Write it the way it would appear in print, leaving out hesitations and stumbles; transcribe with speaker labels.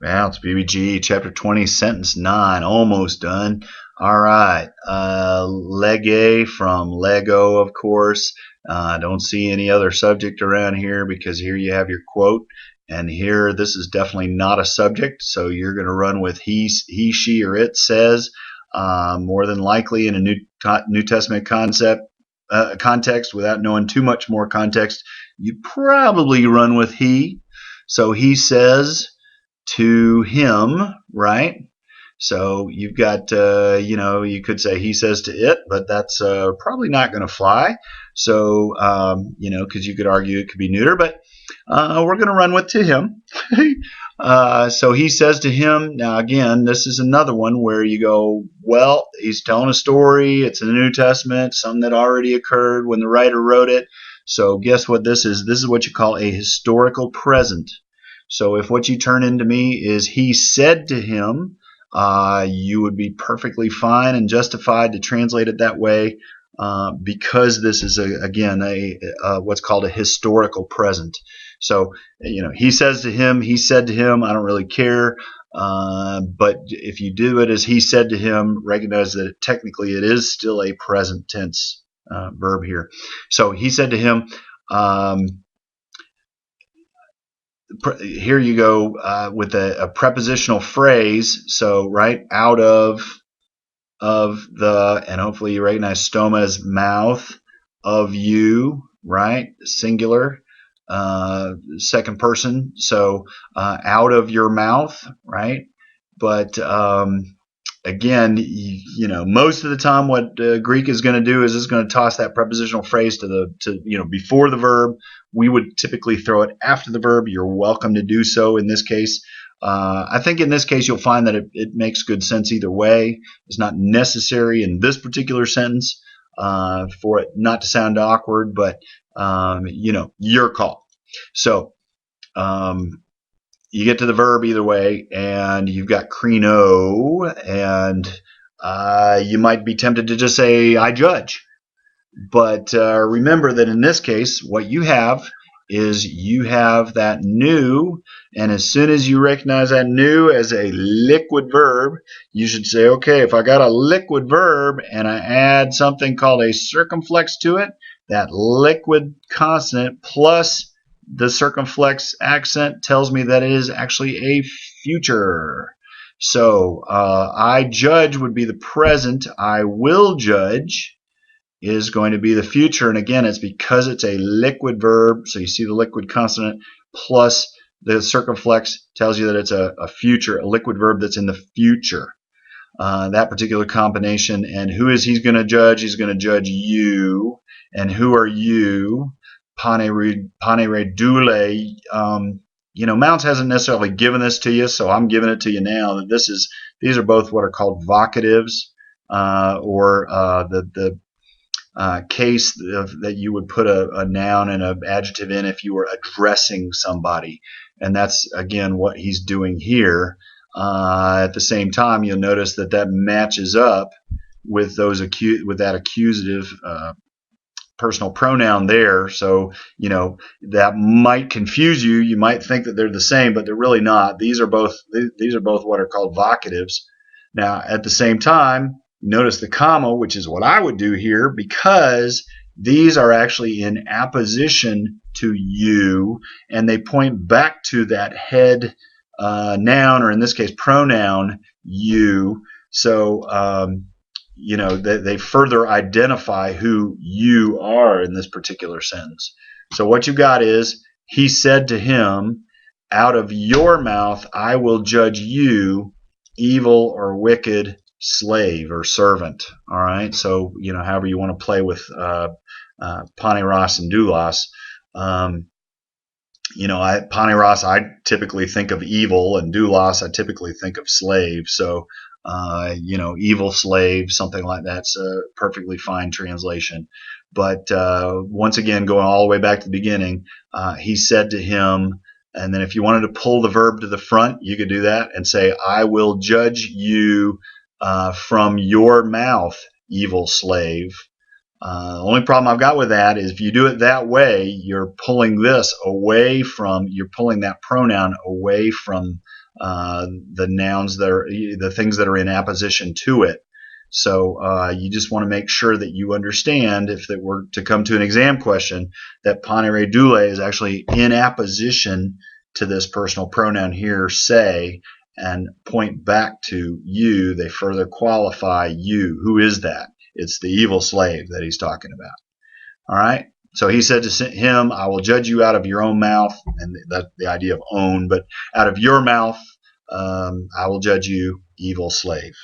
Speaker 1: Mounce, BBG, chapter 20, sentence 9, almost done. All right, lege from Lego, of course. Don't see any other subject around here because here you have your quote, and here this is definitely not a subject, so you're going to run with he, she, or it says. More than likely in a New Testament context, without knowing too much more context, you'd probably run with he. So he says to him, right? So you've got, you could say he says to it, but that's probably not going to fly. So, because you could argue it could be neuter, but we're going to run with to him. So he says to him. Now, again, this is another one where you go, well, he's telling a story. It's in the New Testament, something that already occurred when the writer wrote it. So guess what this is? This is what you call a historical present. So if what you turn into me is he said to him, you would be perfectly fine and justified to translate it that way because this is, again, what's called a historical present. So, he says to him, he said to him, I don't really care. But if you do it as he said to him, recognize that technically it is still a present tense verb here. So he said to him, here you go with a prepositional phrase. So right out of the, and hopefully you recognize stoma as mouth, of you, right, singular, second person. So out of your mouth, right? But again, most of the time what Greek is going to do is it's going to toss that prepositional phrase to before the verb. We would typically throw it after the verb. You're welcome to do so in this case. I think in this case you'll find that it makes good sense either way. It's not necessary in this particular sentence for it not to sound awkward, but your call. So you get to the verb either way, and you've got krino, and you might be tempted to just say I judge. But remember that in this case, what you have is you have that new, and as soon as you recognize that new as a liquid verb, you should say, okay, if I got a liquid verb and I add something called a circumflex to it, that liquid consonant plus the circumflex accent tells me that it is actually a future. So I judge would be the present. I will judge is going to be the future, and again, it's because it's a liquid verb. So you see the liquid consonant plus the circumflex tells you that it's a future, a liquid verb that's in the future. That particular combination. And who is he going to judge? He's going to judge you. And who are you? Pane redule. Mounce hasn't necessarily given this to you, so I'm giving it to you now. These are both what are called vocatives, or the case that you would put a noun and an adjective in if you were addressing somebody. And that's, again, what he's doing here. At the same time, you'll notice that matches up with that accusative personal pronoun there. So, that might confuse you. You might think that they're the same, but they're really not. These are both what are called vocatives. Now, at the same time, notice the comma, which is what I would do here, because these are actually in apposition to you, and they point back to that head noun, or in this case, pronoun, you. So, they further identify who you are in this particular sentence. So what you got is, he said to him, out of your mouth I will judge you, evil or wicked slave or servant. All right, so however you want to play with paneros and doulos. Paneros, I typically think of evil, and doulos, I typically think of slave. So evil slave, something like that's a perfectly fine translation. But once again, going all the way back to the beginning, he said to him, and then if you wanted to pull the verb to the front, you could do that and say, I will judge you from your mouth, evil slave. The only problem I've got with that is if you do it that way, you're pulling that pronoun away from the nouns that are the things that are in apposition to it. So you just want to make sure that you understand, if it were to come to an exam question, that ponere dule is actually in apposition to this personal pronoun here, say, and point back to you. They further qualify you. Who is that? It's the evil slave that he's talking about. All right. So he said to him, I will judge you out of your own mouth, and that's the idea of own, but out of your mouth I will judge you, evil slave.